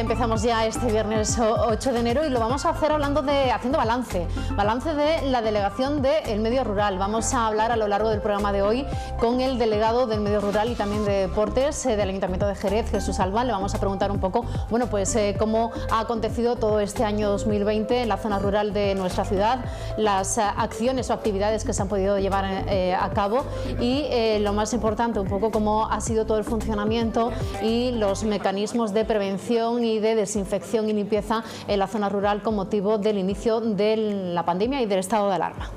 empezamos ya este viernes 8 de enero y lo vamos a hacer haciendo balance de la delegación del medio rural. Vamos a hablar a lo largo del programa de hoy con el delegado del medio rural y también de deportes del Ayuntamiento de Jerez, Jesús Alba. Le vamos a preguntar un poco, bueno, pues cómo ha acontecido todo este año 2020 en la zona rural de nuestra ciudad, las acciones o actividades que se han podido llevar a cabo y lo más importante, un poco cómo ha sido todo el funcionamiento y los mecanismos de prevención y de desinfección y limpieza en la zona rural con motivo del inicio de la pandemia y del estado de alarma.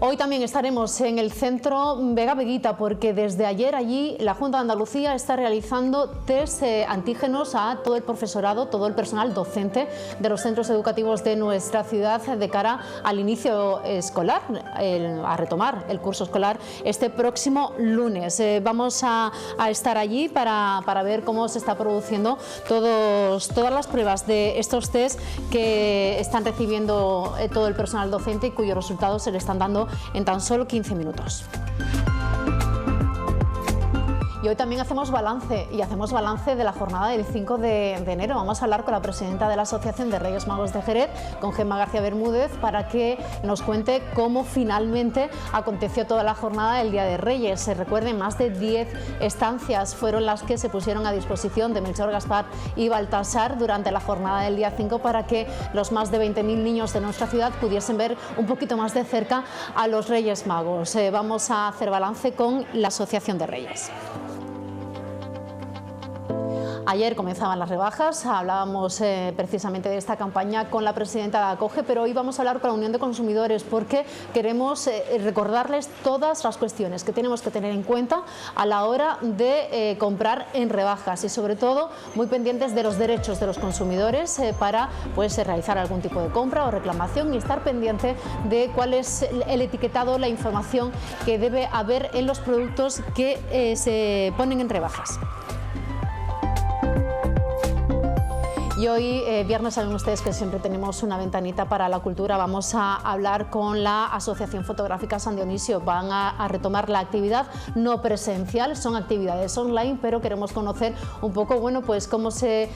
Hoy también estaremos en el centro Vega-Veguita porque desde ayer allí la Junta de Andalucía está realizando test antígenos a todo el profesorado, todo el personal docente de los centros educativos de nuestra ciudad de cara al inicio escolar, a retomar el curso escolar este próximo lunes. Vamos a estar allí para ver cómo se está produciendo todas las pruebas de estos test que están recibiendo todo el personal docente y cuyos resultados se le están dando en tan solo 15 minutos. Y hoy también hacemos balance de la jornada del 5 de enero. Vamos a hablar con la presidenta de la Asociación de Reyes Magos de Jerez, con Gemma García Bermúdez, para que nos cuente cómo finalmente aconteció toda la jornada del Día de Reyes. Se recuerden, más de 10 estancias fueron las que se pusieron a disposición de Melchor, Gaspar y Baltasar durante la jornada del día 5 para que los más de 20.000 niños de nuestra ciudad pudiesen ver un poquito más de cerca a los Reyes Magos. Vamos a hacer balance con la Asociación de Reyes. Ayer comenzaban las rebajas, hablábamos precisamente de esta campaña con la presidenta de ACOGE, pero hoy vamos a hablar con la Unión de Consumidores porque queremos recordarles todas las cuestiones que tenemos que tener en cuenta a la hora de comprar en rebajas y sobre todo muy pendientes de los derechos de los consumidores para realizar algún tipo de compra o reclamación y estar pendiente de cuál es el etiquetado, la información que debe haber en los productos que se ponen en rebajas. Y hoy, viernes, saben ustedes que siempre tenemos una ventanita para la cultura. Vamos a hablar con la Asociación Fotográfica San Dionisio. Van a retomar la actividad no presencial, son actividades online, pero queremos conocer un poco, bueno, pues cómo hacer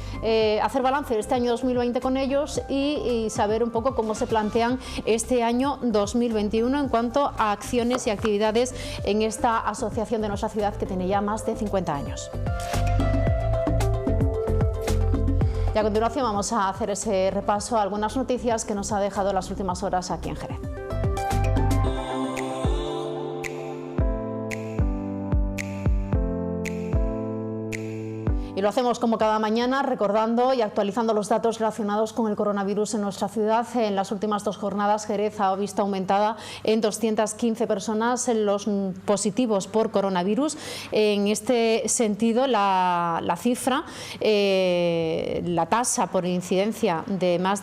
balance de este año 2020 con ellos y saber un poco cómo se plantean este año 2021 en cuanto a acciones y actividades en esta asociación de nuestra ciudad que tiene ya más de 50 años. Y a continuación vamos a hacer ese repaso a algunas noticias que nos ha dejado las últimas horas aquí en Jerez. Y lo hacemos como cada mañana, recordando y actualizando los datos relacionados con el coronavirus en nuestra ciudad. En las últimas 2 jornadas, Jerez ha visto aumentada en 215 personas los positivos por coronavirus. En este sentido, la cifra, la tasa por incidencia de más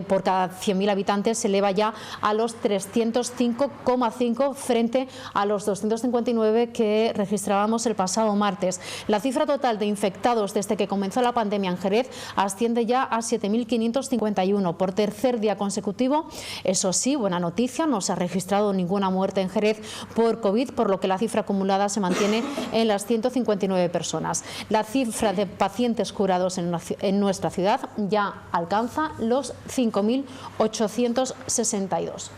por cada 100.000 habitantes se eleva ya a los 305,5 frente a los 259 que registrábamos el pasado martes. La cifra total de infectados desde que comenzó la pandemia en Jerez asciende ya a 7.551 por tercer día consecutivo. Eso sí, buena noticia, no se ha registrado ninguna muerte en Jerez por COVID, por lo que la cifra acumulada se mantiene en las 159 personas. La cifra de pacientes curados en nuestra ciudad ya alcanza los 5.862.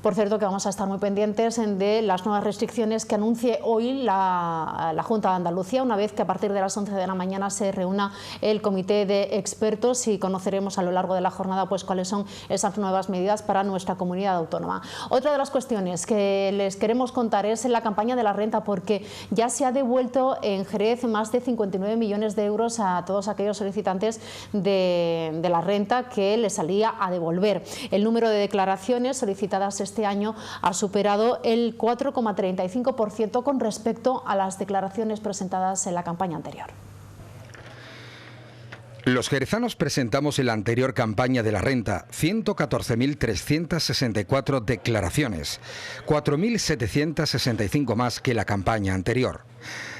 Por cierto, que vamos a estar muy pendientes de las nuevas restricciones que anuncie hoy la Junta de Andalucía, una vez que a partir de las 11 de la mañana se reúna el comité de expertos y conoceremos a lo largo de la jornada cuáles son esas nuevas medidas para nuestra comunidad autónoma. Otra de las cuestiones que les queremos contar es la campaña de la renta, porque ya se ha devuelto en Jerez más de 59 millones de euros a todos aquellos solicitantes de la renta que les salía a devolver. El número de declaraciones solicitadas este año ha superado el 4,35% con respecto a las declaraciones presentadas en la campaña anterior. Los jerezanos presentamos en la anterior campaña de la renta 114.364 declaraciones, 4.765 más que la campaña anterior.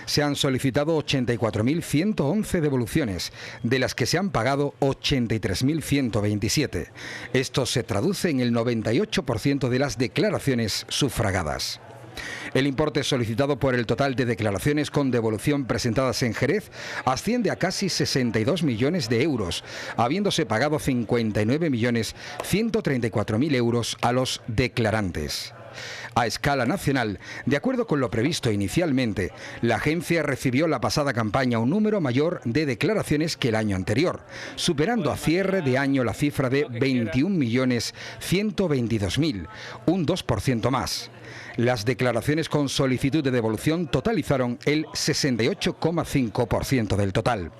Se han solicitado 84.111 devoluciones, de las que se han pagado 83.127. Esto se traduce en el 98% de las declaraciones sufragadas. El importe solicitado por el total de declaraciones con devolución presentadas en Jerez asciende a casi 62 millones de euros, habiéndose pagado 59.134.000 euros a los declarantes. A escala nacional, de acuerdo con lo previsto inicialmente, la agencia recibió la pasada campaña un número mayor de declaraciones que el año anterior, superando a cierre de año la cifra de 21.122.000, un 2% más. Las declaraciones con solicitud de devolución totalizaron el 68,5% del total.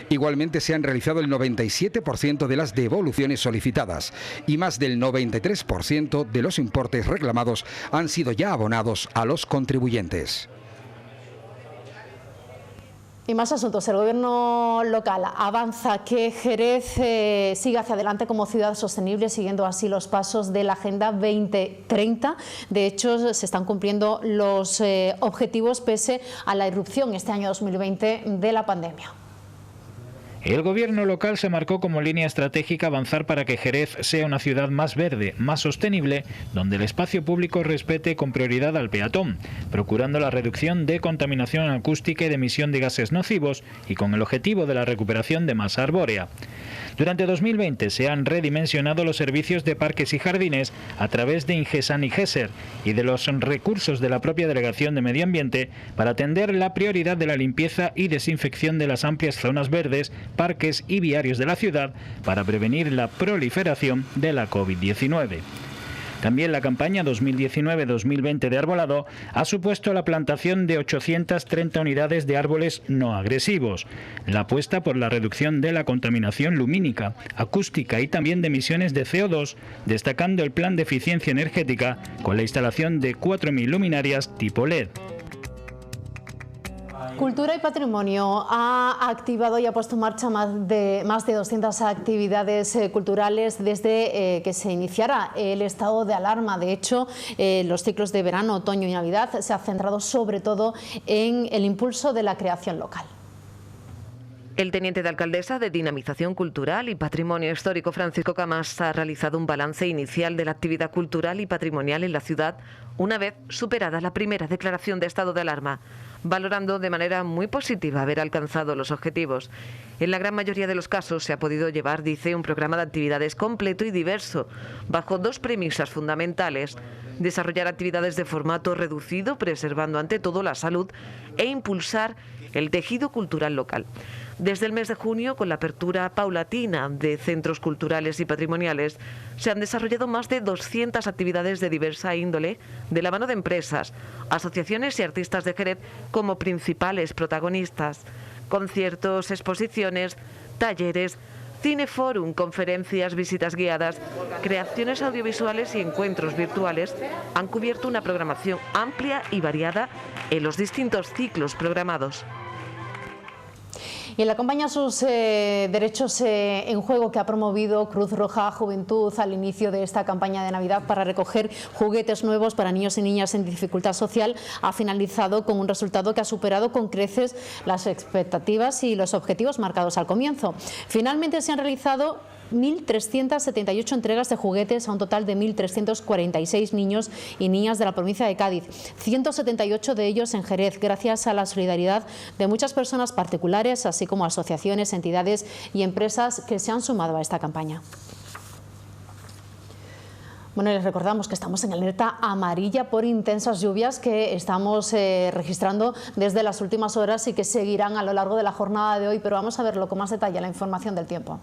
Igualmente se han realizado el 97% de las devoluciones solicitadas y más del 93% de los importes reclamados han sido ya abonados a los contribuyentes. Y más asuntos. El Gobierno local avanza que Jerez siga hacia adelante como ciudad sostenible, siguiendo así los pasos de la Agenda 2030. De hecho, se están cumpliendo los objetivos pese a la irrupción este año 2020 de la pandemia. El Gobierno local se marcó como línea estratégica avanzar para que Jerez sea una ciudad más verde, más sostenible, donde el espacio público respete con prioridad al peatón, procurando la reducción de contaminación acústica y de emisión de gases nocivos y con el objetivo de la recuperación de masa arbórea. Durante 2020 se han redimensionado los servicios de parques y jardines a través de Ingesan y Geser y de los recursos de la propia Delegación de Medio Ambiente para atender la prioridad de la limpieza y desinfección de las amplias zonas verdes, parques y viarios de la ciudad para prevenir la proliferación de la COVID-19. También la campaña 2019-2020 de arbolado ha supuesto la plantación de 830 unidades de árboles no agresivos, la apuesta por la reducción de la contaminación lumínica, acústica y también de emisiones de CO2, destacando el plan de eficiencia energética con la instalación de 4.000 luminarias tipo LED. Cultura y Patrimonio ha activado y ha puesto en marcha más de 200 actividades culturales desde que se iniciara el estado de alarma. De hecho, los ciclos de verano, otoño y Navidad se han centrado sobre todo en el impulso de la creación local. El teniente de alcaldesa de Dinamización Cultural y Patrimonio Histórico, Francisco Camas, ha realizado un balance inicial de la actividad cultural y patrimonial en la ciudad una vez superada la primera declaración de estado de alarma, valorando de manera muy positiva haber alcanzado los objetivos. En la gran mayoría de los casos se ha podido llevar, dice, un programa de actividades completo y diverso, bajo dos premisas fundamentales: desarrollar actividades de formato reducido, preservando ante todo la salud, e impulsar el tejido cultural local. Desde el mes de junio, con la apertura paulatina de centros culturales y patrimoniales, se han desarrollado más de 200 actividades de diversa índole, de la mano de empresas, asociaciones y artistas de Jerez como principales protagonistas. Conciertos, exposiciones, talleres, cineforum, conferencias, visitas guiadas, creaciones audiovisuales y encuentros virtuales han cubierto una programación amplia y variada en los distintos ciclos programados. Y en la campaña Sus Derechos en Juego, que ha promovido Cruz Roja Juventud al inicio de esta campaña de Navidad para recoger juguetes nuevos para niños y niñas en dificultad social, ha finalizado con un resultado que ha superado con creces las expectativas y los objetivos marcados al comienzo. Finalmente se han realizado 1.378 entregas de juguetes a un total de 1.346 niños y niñas de la provincia de Cádiz, 178 de ellos en Jerez, gracias a la solidaridad de muchas personas particulares, así como asociaciones, entidades y empresas que se han sumado a esta campaña. Bueno, les recordamos que estamos en alerta amarilla por intensas lluvias que estamos registrando desde las últimas horas y que seguirán a lo largo de la jornada de hoy, pero vamos a verlo con más detalle, la información del tiempo.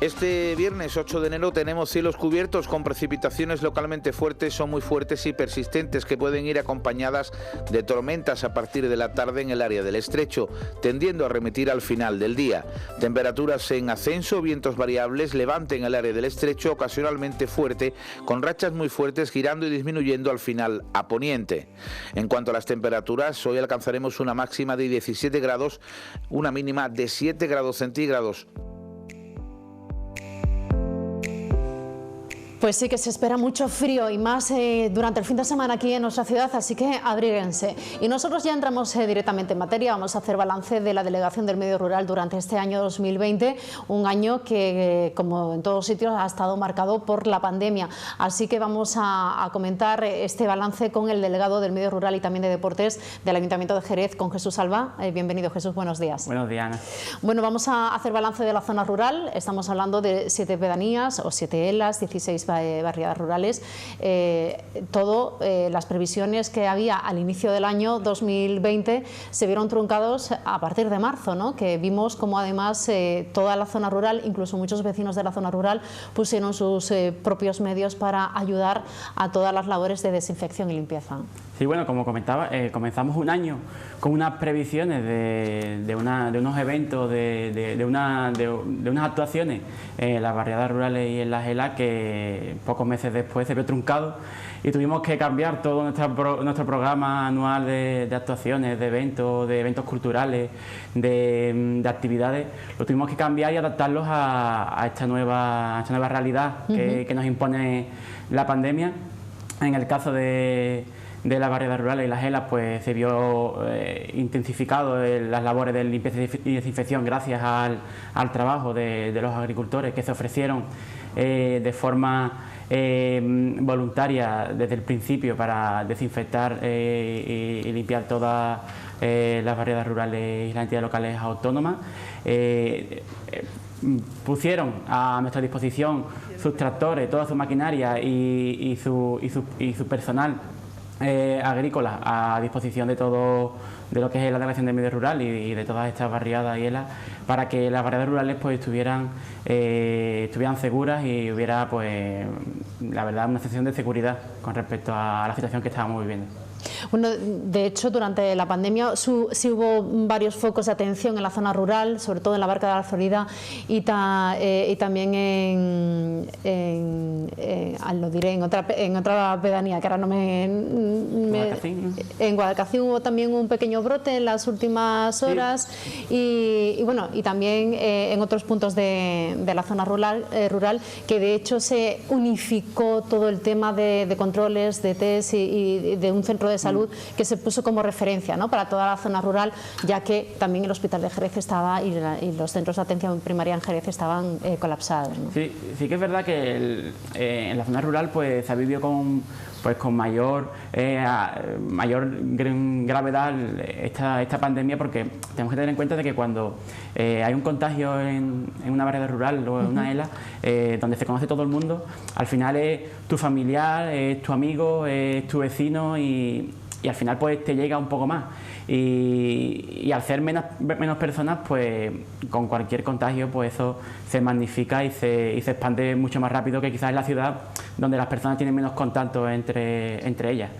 Este viernes 8 de enero tenemos cielos cubiertos con precipitaciones localmente fuertes o muy fuertes y persistentes que pueden ir acompañadas de tormentas a partir de la tarde en el área del estrecho, tendiendo a remitir al final del día. Temperaturas en ascenso, vientos variables, levante en el área del estrecho ocasionalmente fuerte, con rachas muy fuertes girando y disminuyendo al final a poniente. En cuanto a las temperaturas, hoy alcanzaremos una máxima de 17 grados, una mínima de 7 grados centígrados. Pues sí que se espera mucho frío y más durante el fin de semana aquí en nuestra ciudad, así que abríguense. Y nosotros ya entramos directamente en materia, vamos a hacer balance de la Delegación del Medio Rural durante este año 2020, un año que, como en todos sitios, ha estado marcado por la pandemia. Así que vamos a comentar este balance con el delegado del Medio Rural y también de Deportes del Ayuntamiento de Jerez, con Jesús Alba. Bienvenido, Jesús, buenos días. Buenos días, Ana. Bueno, vamos a hacer balance de la zona rural. Estamos hablando de 7 pedanías o 7 ELAs, 16 barriadas rurales. Las previsiones que había al inicio del año 2020 se vieron truncados a partir de marzo, ¿no? Que vimos como además toda la zona rural, incluso muchos vecinos de la zona rural, pusieron sus propios medios para ayudar a todas las labores de desinfección y limpieza. Sí, bueno, como comentaba, comenzamos un año con unas previsiones de unos eventos, de unas actuaciones en las barriadas rurales y en las ELAs que pocos meses después se vio truncado y tuvimos que cambiar todo nuestro programa anual de actuaciones, de eventos culturales, de actividades. Lo tuvimos que cambiar y adaptarlos a esta nueva realidad que nos impone la pandemia. En el caso de las barriadas rurales y las ELAs, pues se vio intensificado las labores de limpieza y desinfección gracias al trabajo de los agricultores que se ofrecieron de forma voluntaria desde el principio para desinfectar y limpiar todas las barriadas rurales y las entidades locales autónomas. Pusieron a nuestra disposición sus tractores, toda su maquinaria y su personal agrícola a disposición de todo de lo que es la Delegación del Medio Rural y de todas estas barriadas y ELAs, para que las barriadas rurales pues estuvieran seguras y hubiera, pues la verdad, una sensación de seguridad con respecto a la situación que estábamos viviendo. Bueno, de hecho, durante la pandemia sí hubo varios focos de atención en la zona rural, sobre todo en la Barca de la Florida y también en otra pedanía, que ahora no en Guadalcacín hubo también un pequeño brote en las últimas horas, sí. y también en otros puntos de la zona rural, que de hecho se unificó todo el tema de controles, de test y de un centro de salud que se puso como referencia, ¿no?, para toda la zona rural, ya que también el Hospital de Jerez estaba y los centros de atención primaria en Jerez estaban colapsados, ¿no? Sí que es verdad que en la zona rural pues se ha vivido con mayor gravedad esta pandemia, porque tenemos que tener en cuenta de que cuando hay un contagio en una barriada rural o en una ELA, donde se conoce todo el mundo, al final es tu familiar, es tu amigo, es tu vecino y al final pues te llega un poco más. Y al ser menos personas, pues con cualquier contagio pues eso se magnifica y se expande mucho más rápido que quizás en la ciudad, donde las personas tienen menos contacto entre ellas.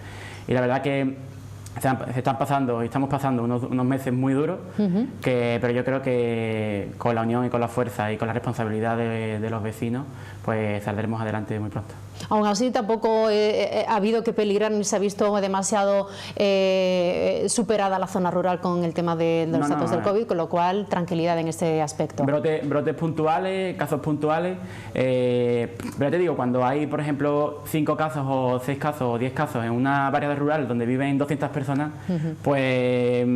Y la verdad que estamos pasando unos meses muy duros, pero yo creo que con la unión y con la fuerza y con la responsabilidad de los vecinos, pues saldremos adelante muy pronto. Aún así, tampoco ha habido que peligrar ni se ha visto demasiado superada la zona rural con el tema de los datos del COVID, con lo cual tranquilidad en este aspecto. Brotes puntuales, casos puntuales, pero te digo, cuando hay, por ejemplo, 5 casos o 6 casos o 10 casos en una barriada rural donde viven 200 personas, pues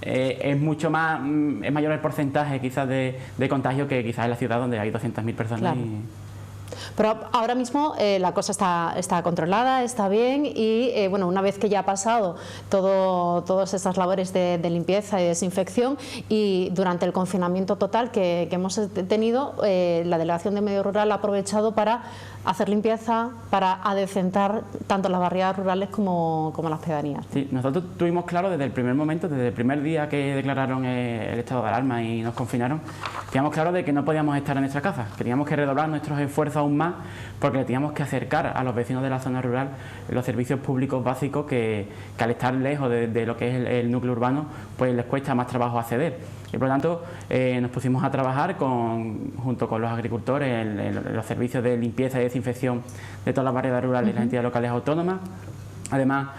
es mucho más, es mayor el porcentaje quizás de contagio que quizás en la ciudad donde hay 200.000 personas. Claro. Pero ahora mismo la cosa está controlada, está bien y una vez que ya ha pasado todas estas labores de limpieza y desinfección y durante el confinamiento total que hemos tenido, la Delegación de Medio Rural ha aprovechado para hacer limpieza, para adecentar tanto las barriadas rurales como las pedanías. Sí, nosotros tuvimos claro desde el primer momento, desde el primer día que declararon el estado de alarma y nos confinaron, teníamos claro de que no podíamos estar en nuestra casa, que teníamos que redoblar nuestros esfuerzos aún más, porque le teníamos que acercar a los vecinos de la zona rural los servicios públicos básicos que al estar lejos de lo que es el núcleo urbano, pues les cuesta más trabajo acceder. Y por lo tanto nos pusimos a trabajar junto con los agricultores en los servicios de limpieza y desinfección de todas las barriadas rurales y las entidades locales autónomas. Además,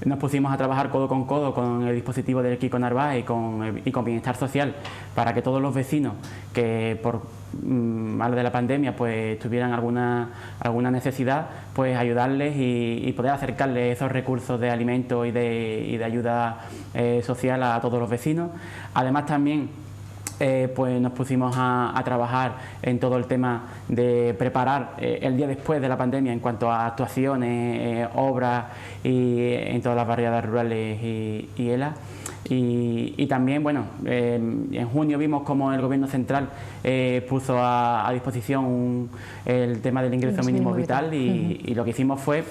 nos pusimos a trabajar codo con el dispositivo del Kiko Narváez y con Bienestar Social para que todos los vecinos que por mal de la pandemia pues tuvieran alguna necesidad, pues ayudarles y poder acercarles esos recursos de alimentos y de ayuda social a todos los vecinos. Además también pues nos pusimos a trabajar en todo el tema de preparar el día después de la pandemia en cuanto a actuaciones, obras y en todas las barriadas rurales y ELA. Y también, bueno, en junio vimos como el Gobierno central puso a disposición el tema del ingreso mínimo vital y lo que hicimos fue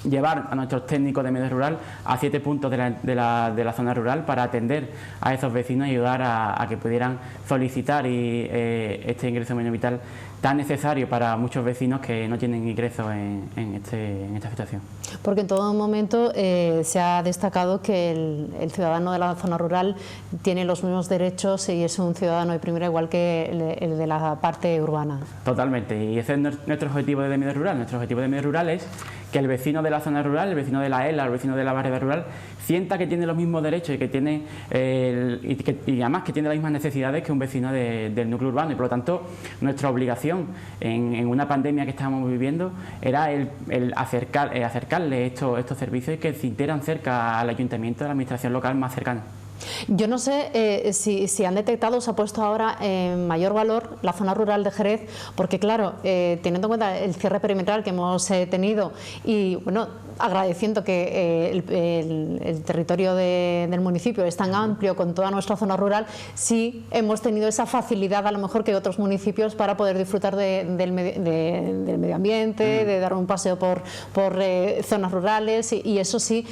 llevar a nuestros técnicos de medio rural a 7 puntos de la zona rural para atender a esos vecinos y ayudar a que pudieran solicitar este ingreso mínimo vital tan necesario para muchos vecinos que no tienen ingresos en esta situación. Porque en todo momento se ha destacado que el ciudadano de la zona rural tiene los mismos derechos y es un ciudadano de primera igual que el de la parte urbana. Totalmente, y ese es nuestro objetivo de medio rural. Nuestro objetivo de medio rural es que el vecino de la zona rural, el vecino de la ELA, el vecino de la barriada rural, sienta que tiene los mismos derechos y que tiene y además que tiene las mismas necesidades que un vecino del núcleo urbano. Y por lo tanto, nuestra obligación en una pandemia que estábamos viviendo era el acercarle estos servicios y que sintieran cerca al ayuntamiento, a la administración local más cercana. Yo no sé si han detectado, se ha puesto ahora en mayor valor la zona rural de Jerez, porque claro, teniendo en cuenta el cierre perimetral que hemos tenido y bueno, agradeciendo que el territorio del municipio es tan amplio con toda nuestra zona rural, sí hemos tenido esa facilidad a lo mejor que otros municipios para poder disfrutar del medio ambiente, de dar un paseo por zonas rurales y eso sí,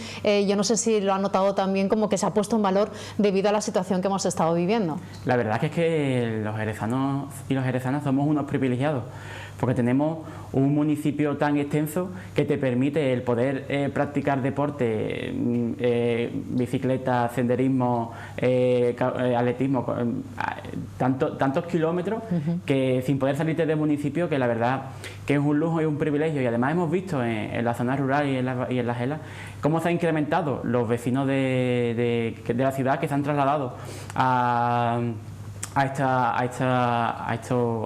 yo no sé si lo han notado también como que se ha puesto en valor debido a la situación que hemos estado viviendo. La verdad es que los jerezanos y las jerezanas somos unos privilegiados, porque tenemos un municipio tan extenso que te permite el poder practicar deporte, bicicleta, senderismo, atletismo, tantos kilómetros que sin poder salirte del municipio, que la verdad que es un lujo y un privilegio. Y además hemos visto en la zona rural y en las ELA cómo se han incrementado los vecinos de la ciudad que se han trasladado a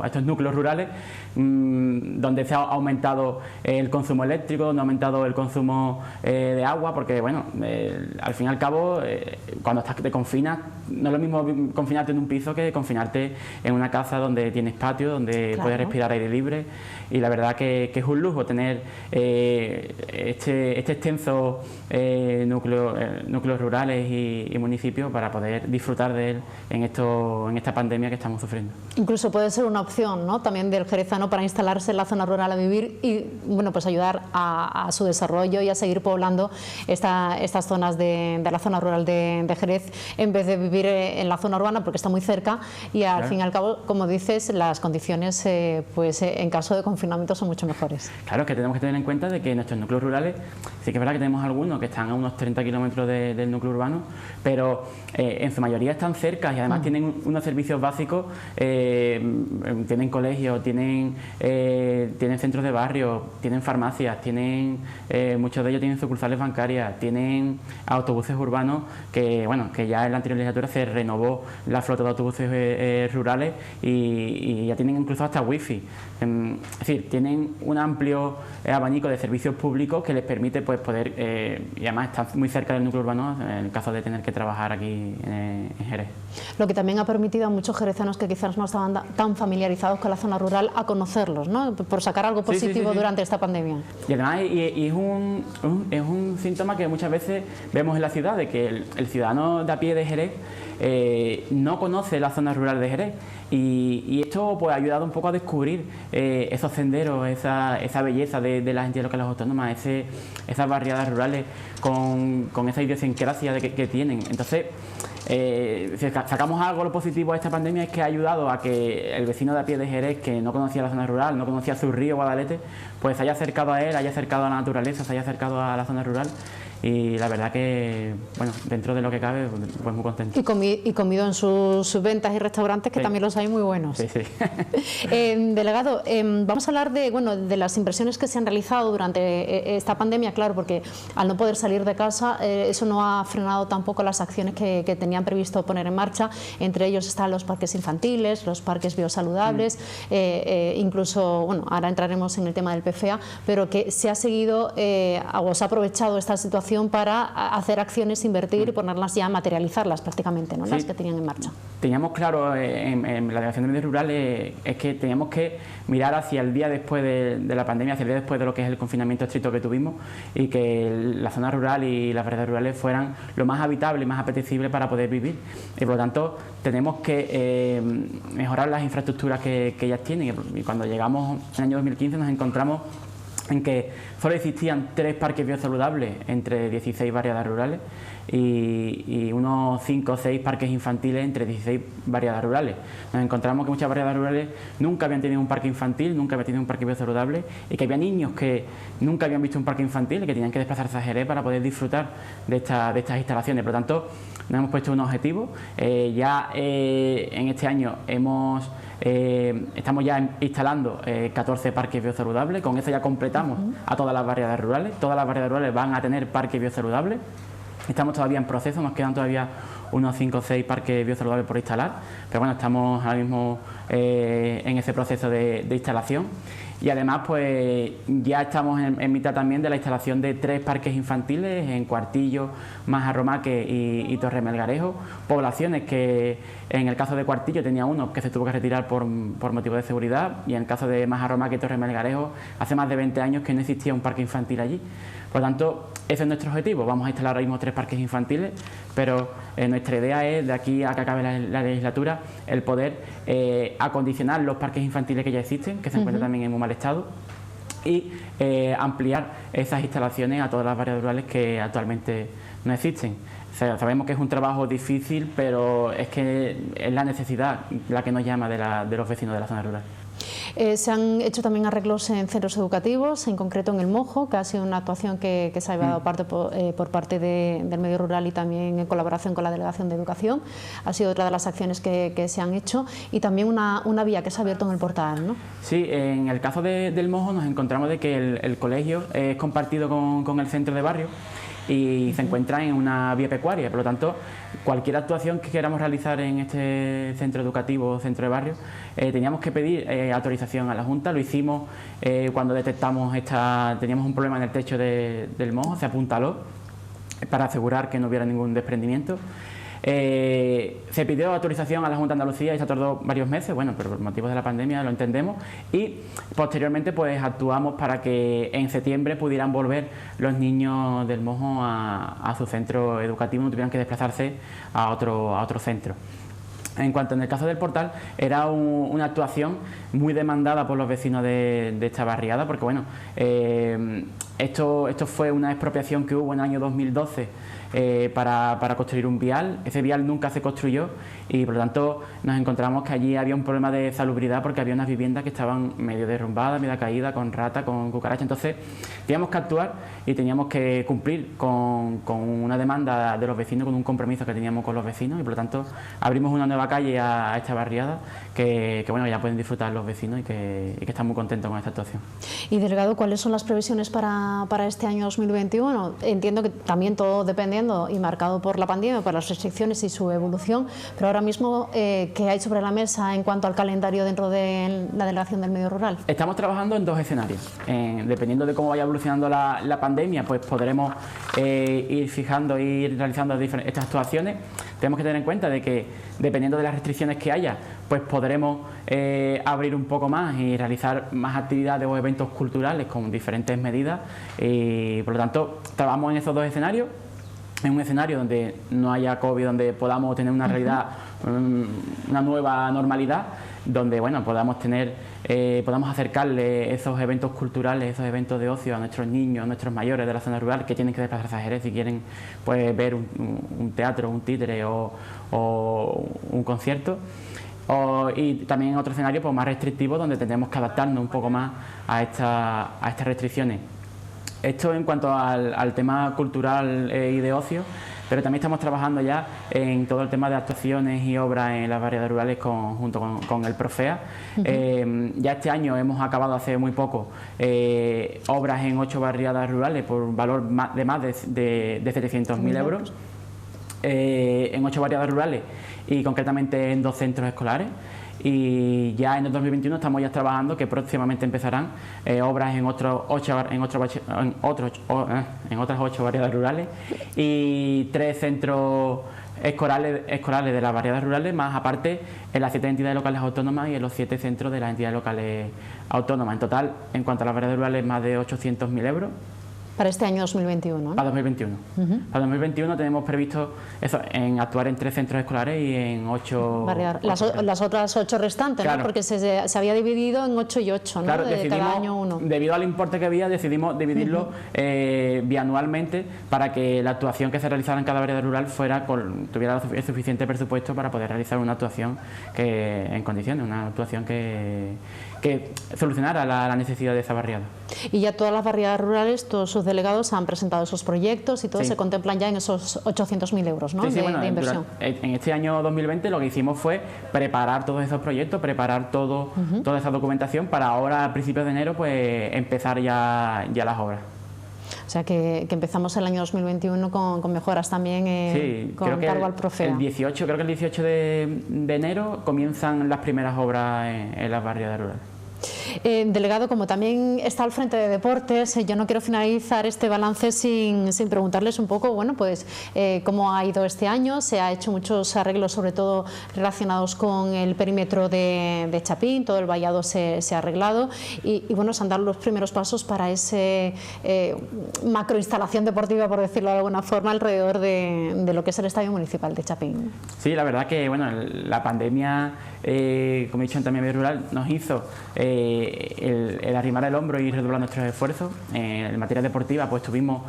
estos núcleos rurales, donde se ha aumentado el consumo eléctrico, donde ha aumentado el consumo de agua, porque bueno, al fin y al cabo, cuando te confinas, no es lo mismo confinarte en un piso que confinarte en una casa donde tienes patio, donde puedes respirar aire libre, y la verdad que es un lujo tener este extenso núcleos rurales y municipios para poder disfrutar de él en esta pandemia que estamos sufriendo. Incluso puede ser una opción, ¿no?, también del jerezano para instalarse en la zona rural a vivir y bueno, pues ayudar a su desarrollo y a seguir poblando estas zonas de la zona rural de Jerez, en vez de vivir en la zona urbana, porque está muy cerca y al fin y al cabo, como dices, las condiciones pues en caso de confinamiento son mucho mejores. Claro, que tenemos que tener en cuenta de que nuestros núcleos rurales, sí que es verdad que tenemos algunos que están a unos 30 kilómetros del núcleo urbano, pero en su mayoría están cerca y además tienen unos servicios básicos, tienen colegios, tienen centros de barrio, tienen farmacias, muchos de ellos tienen sucursales bancarias, tienen autobuses urbanos que, bueno, que ya en la anterior legislatura se renovó la flota de autobuses rurales y ya tienen incluso hasta wifi. Es decir, tienen un amplio abanico de servicios públicos que les permite pues poder, y además están muy cerca del núcleo urbano en el caso de tener que trabajar aquí en Jerez. Lo que también ha permitido a muchos jerezanos que quizás no estaban tan familiarizados con la zona rural a conocerlos, ¿no?, por sacar algo positivo durante esta pandemia. Y además es un síntoma que muchas veces vemos en la ciudad, de que el ciudadano de a pie de Jerez no conoce la zona rural de Jerez y esto pues ha ayudado un poco a descubrir esos senderos, esa belleza de las entidades locales autónomas, esas barriadas rurales con esa idiosincrasia que tienen. Entonces, si sacamos algo lo positivo a esta pandemia, es que ha ayudado a que el vecino de a pie de Jerez, que no conocía la zona rural, no conocía su río Guadalete, pues se haya acercado a él, haya acercado a la naturaleza, se haya acercado a la zona rural y la verdad que, bueno, dentro de lo que cabe, pues muy contento. Y comido en sus ventas y restaurantes, que también los hay muy buenos. Sí, sí. Delegado, vamos a hablar de las inversiones que se han realizado durante esta pandemia, claro, porque al no poder salir de casa, eso no ha frenado tampoco las acciones que tenían previsto poner en marcha. Entre ellos están los parques infantiles, los parques biosaludables, incluso, bueno, ahora entraremos en el tema del PFA, pero que se ha seguido o se ha aprovechado esta situación para hacer acciones, invertir y ponerlas ya, materializarlas prácticamente, ¿no? Sí. Las que tenían en marcha. Teníamos claro en la Delegación de Medios Rurales es que teníamos que mirar hacia el día después de la pandemia, hacia el día después de lo que es el confinamiento estricto que tuvimos, y que la zona rural y las veredas rurales fueran lo más habitable y más apetecible para poder vivir. Y por lo tanto tenemos que mejorar las infraestructuras que ellas tienen. Y cuando llegamos en el año 2015 nos encontramos en que solo existían 3 parques biosaludables entre 16 barriadas rurales y unos 5 o 6 parques infantiles entre 16 barriadas rurales. Nos encontramos que muchas barriadas rurales nunca habían tenido un parque infantil, nunca habían tenido un parque biosaludable, y que había niños que nunca habían visto un parque infantil y que tenían que desplazarse a Jerez para poder disfrutar de estas instalaciones. Por lo tanto, nos hemos puesto un objetivo. Ya en este año estamos ya instalando 14 parques biosaludables. Con eso ya completamos a todas las barriadas rurales. Todas las barriadas rurales van a tener parques biosaludables. Estamos todavía en proceso, nos quedan todavía unos 5 o 6 parques biosaludables por instalar, pero bueno, estamos ahora mismo en ese proceso de instalación. Y además, pues ya estamos en mitad también de la instalación de 3 parques infantiles en Cuartillo, Majarromaque y Torre Melgarejo, poblaciones que en el caso de Cuartillo tenía uno que se tuvo que retirar por motivos de seguridad, y en el caso de Majarromaque y Torre Melgarejo hace más de 20 años que no existía un parque infantil allí. Por lo tanto, ese es nuestro objetivo. Vamos a instalar ahora mismo 3 parques infantiles, pero nuestra idea es, de aquí a que acabe la legislatura, el poder acondicionar los parques infantiles que ya existen, que se encuentran también en muy mal estado, y ampliar esas instalaciones a todas las barriadas rurales que actualmente no existen. O sea, sabemos que es un trabajo difícil, pero es que es la necesidad la que nos llama de los vecinos de la zona rural. Se han hecho también arreglos en centros educativos, en concreto en El Mojo, que ha sido una actuación que se ha llevado por parte del medio rural y también en colaboración con la Delegación de Educación. Ha sido otra de las acciones que se han hecho, y también una vía que se ha abierto en el portal, ¿no? Sí, en el caso del Mojo nos encontramos de que el colegio es compartido con el centro de barrio y se encuentra en una vía pecuaria. Por lo tanto, cualquier actuación que queramos realizar en este centro educativo o centro de barrio, teníamos que pedir autorización a la Junta. Lo hicimos cuando detectamos teníamos un problema en el techo del Mojo, se apuntaló para asegurar que no hubiera ningún desprendimiento. Se pidió autorización a la Junta de Andalucía y se tardó varios meses, bueno, pero por motivos de la pandemia lo entendemos, y posteriormente pues actuamos para que en septiembre pudieran volver los niños del Mojo a su centro educativo, no tuvieran que desplazarse a otro centro. En cuanto en el caso del portal, era una actuación muy demandada por los vecinos de esta barriada, porque bueno, esto fue una expropiación que hubo en el año 2012 para construir un vial. Ese vial nunca se construyó y por lo tanto nos encontramos que allí había un problema de salubridad, porque había unas viviendas que estaban medio derrumbadas, medio caídas, con rata, con cucaracha. Entonces teníamos que actuar y teníamos que cumplir con una demanda de los vecinos, con un compromiso que teníamos con los vecinos, y por lo tanto abrimos una nueva calle a esta barriada que bueno, ya pueden disfrutar los vecinos y que están muy contentos con esta actuación. Y delegado, ¿cuáles son las previsiones para este año 2021? Entiendo que también todo dependiendo y marcado por la pandemia, por las restricciones y su evolución, pero ahora mismo, ¿qué hay sobre la mesa en cuanto al calendario dentro de la Delegación del Medio Rural? Estamos trabajando en 2 escenarios. Dependiendo de cómo vaya evolucionando la pandemia, pues podremos ir fijando, ir realizando estas actuaciones. Tenemos que tener en cuenta de que, dependiendo de las restricciones que haya, pues podremos abrir un poco más y realizar más actividades o eventos culturales con diferentes medidas, y por lo tanto trabajamos en esos 2 escenarios. En un escenario donde no haya COVID, donde podamos tener una realidad, una nueva normalidad, donde bueno, podamos acercarle esos eventos culturales, esos eventos de ocio a nuestros niños, a nuestros mayores de la zona rural que tienen que desplazarse a Jerez si quieren pues ver un teatro, un títere o un concierto. Y también en otro escenario pues más restrictivo, donde tendremos que adaptarnos un poco más a estas restricciones. Esto en cuanto al tema cultural y de ocio, pero también estamos trabajando ya en todo el tema de actuaciones y obras en las barriadas rurales junto con el Profea. Ya este año hemos acabado hace muy poco obras en 8 barriadas rurales por valor de más de 700.000 euros, en 8 barriadas rurales y concretamente en 2 centros escolares. Y ya en el 2021 estamos ya trabajando que próximamente empezarán obras en otras 8 barriadas rurales y 3 centros escolares de las barriadas rurales, más aparte en las 7 entidades locales autónomas y en los 7 centros de las entidades locales autónomas. En total, en cuanto a las barriadas rurales, más de 800.000 euros. Para este año 2021, ¿eh? Para 2021. Para 2021 tenemos previsto eso, en actuar en 3 centros escolares y en 8... Las otras 8 restantes, claro, ¿no? Porque se había dividido en 8 y 8, ¿no? Claro, de cada año uno. Debido al importe que había, decidimos dividirlo bianualmente para que la actuación que se realizara en cada barriada rural tuviera el suficiente presupuesto para poder realizar una actuación en condiciones, una actuación que solucionara la necesidad de esa barriada. Y ya todas las barriadas rurales, todos sus delegados han presentado esos proyectos y todos se contemplan ya en esos 800.000 euros, ¿no? de inversión. En este año 2020 lo que hicimos fue preparar todos esos proyectos, preparar toda esa documentación para ahora, a principios de enero, pues empezar ya las obras. O sea que empezamos el año 2021 con mejoras también con cargo al Profea. Creo que el 18 de enero comienzan las primeras obras en las barriadas rurales. Delegado, como también está al frente de deportes, yo no quiero finalizar este balance sin preguntarles un poco, bueno, pues cómo ha ido este año. Se ha hecho muchos arreglos, sobre todo relacionados con el perímetro de Chapín, todo el vallado se ha arreglado y bueno, se han dado los primeros pasos para ese macroinstalación deportiva, por decirlo de alguna forma, alrededor de lo que es el Estadio Municipal de Chapín. Sí, la verdad que bueno, la pandemia, como he dicho en También Rural, nos hizo el arrimar el hombro y redoblar nuestros esfuerzos. En materia deportiva, pues estuvimos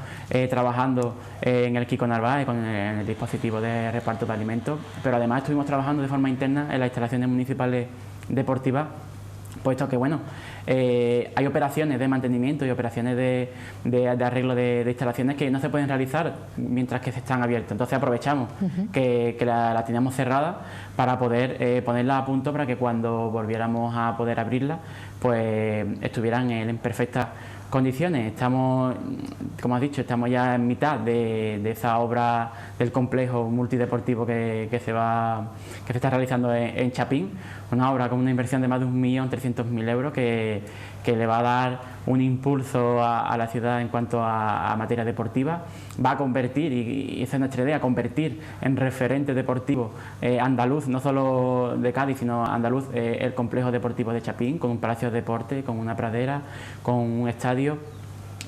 trabajando en el Kiko Narváez con el dispositivo de reparto de alimentos, pero además estuvimos trabajando de forma interna en las instalaciones municipales deportivas, puesto que bueno, hay operaciones de mantenimiento y operaciones de arreglo de instalaciones que no se pueden realizar mientras que se están abiertas. Entonces aprovechamos que la teníamos cerrada para poder ponerla a punto para que cuando volviéramos a poder abrirla, pues estuvieran en perfectas condiciones. Estamos, como has dicho, estamos ya en mitad de esa obra del complejo multideportivo que se está realizando en Chapín, una obra con una inversión de más de 1.300.000 euros que le va a dar un impulso a la ciudad en cuanto a materia deportiva. Va a convertir, y esa es nuestra idea, convertir en referente deportivo andaluz, no solo de Cádiz, sino andaluz, el complejo deportivo de Chapín, con un palacio de deporte, con una pradera, con un estadio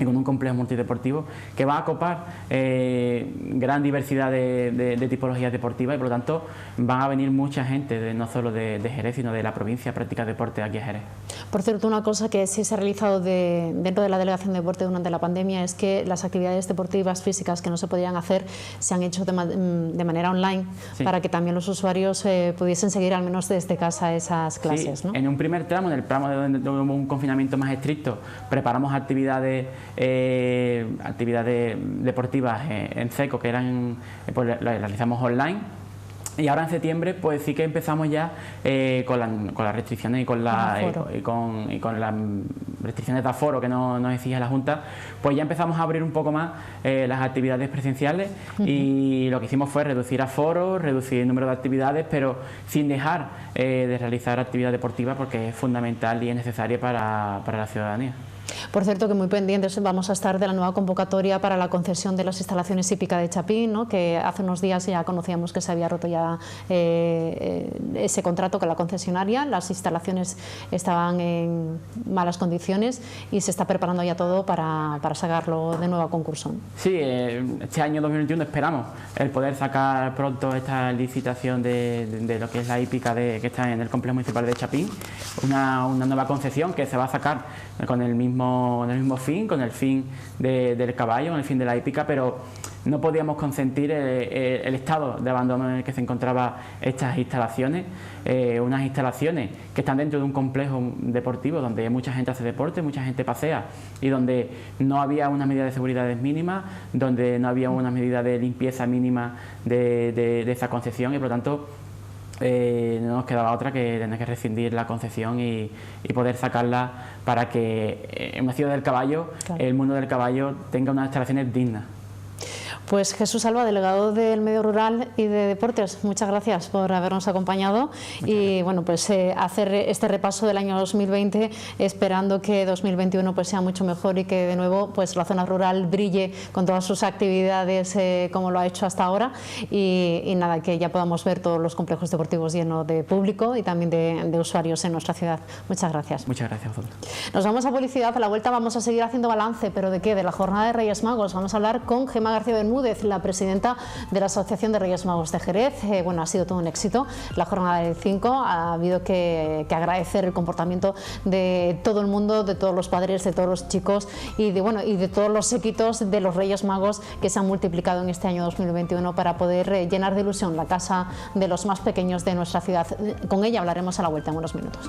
y con un complejo multideportivo que va a acopar gran diversidad de tipologías deportivas y por lo tanto van a venir mucha gente, no solo de Jerez, sino de la provincia a practicar deporte aquí a Jerez. Por cierto, una cosa que sí se ha realizado dentro de la Delegación de Deporte durante la pandemia es que las actividades deportivas físicas que no se podían hacer se han hecho de manera online, para que también los usuarios pudiesen seguir al menos desde casa esas clases, ¿no? En un primer tramo, en el tramo donde hubo un confinamiento más estricto, preparamos actividades deportivas en seco que eran, pues las realizamos online. Y ahora en septiembre pues sí que empezamos ya con las restricciones y con las restricciones de aforo que nos exige la Junta, pues ya empezamos a abrir un poco más las actividades presenciales y lo que hicimos fue reducir aforo, reducir el número de actividades, pero sin dejar de realizar actividad deportiva porque es fundamental y es necesaria para la ciudadanía. Por cierto, que muy pendientes vamos a estar de la nueva convocatoria para la concesión de las instalaciones hípicas de Chapín, ¿no? Que hace unos días ya conocíamos que se había roto ya ese contrato con la concesionaria, las instalaciones estaban en malas condiciones y se está preparando ya todo para sacarlo de nuevo a concurso. Sí, este año 2021 esperamos el poder sacar pronto esta licitación de lo que es la hípica que está en el complejo municipal de Chapín, una nueva concesión que se va a sacar con el mismo fin, con el fin del caballo, con el fin de la hípica, pero no podíamos consentir el estado de abandono en el que se encontraban estas instalaciones, unas instalaciones que están dentro de un complejo deportivo donde mucha gente hace deporte, mucha gente pasea y donde no había una medida de seguridad mínima, donde no había una medida de limpieza mínima de esa concesión y por lo tanto no nos quedaba otra que tener que rescindir la concesión y poder sacarla para que en una ciudad del caballo, claro, el mundo del caballo tenga unas instalaciones dignas. Pues Jesús Alba, delegado del Medio Rural y de Deportes, muchas gracias por habernos acompañado y bueno, pues hacer este repaso del año 2020 esperando que 2021 pues sea mucho mejor y que de nuevo pues la zona rural brille con todas sus actividades como lo ha hecho hasta ahora y nada, que ya podamos ver todos los complejos deportivos llenos de público y también de usuarios en nuestra ciudad. Muchas gracias. Muchas gracias a vosotros. Nos vamos a publicidad, a la vuelta vamos a seguir haciendo balance, pero ¿de qué? De la jornada de Reyes Magos. Vamos a hablar con Gemma García Bermúdez, la presidenta de la Asociación de Reyes Magos de Jerez. Bueno, ha sido todo un éxito la jornada del 5, ha habido que agradecer el comportamiento de todo el mundo, de todos los padres, de todos los chicos y de todos los séquitos de los Reyes Magos que se han multiplicado en este año 2021 para poder llenar de ilusión la casa de los más pequeños de nuestra ciudad. Con ella hablaremos a la vuelta en unos minutos.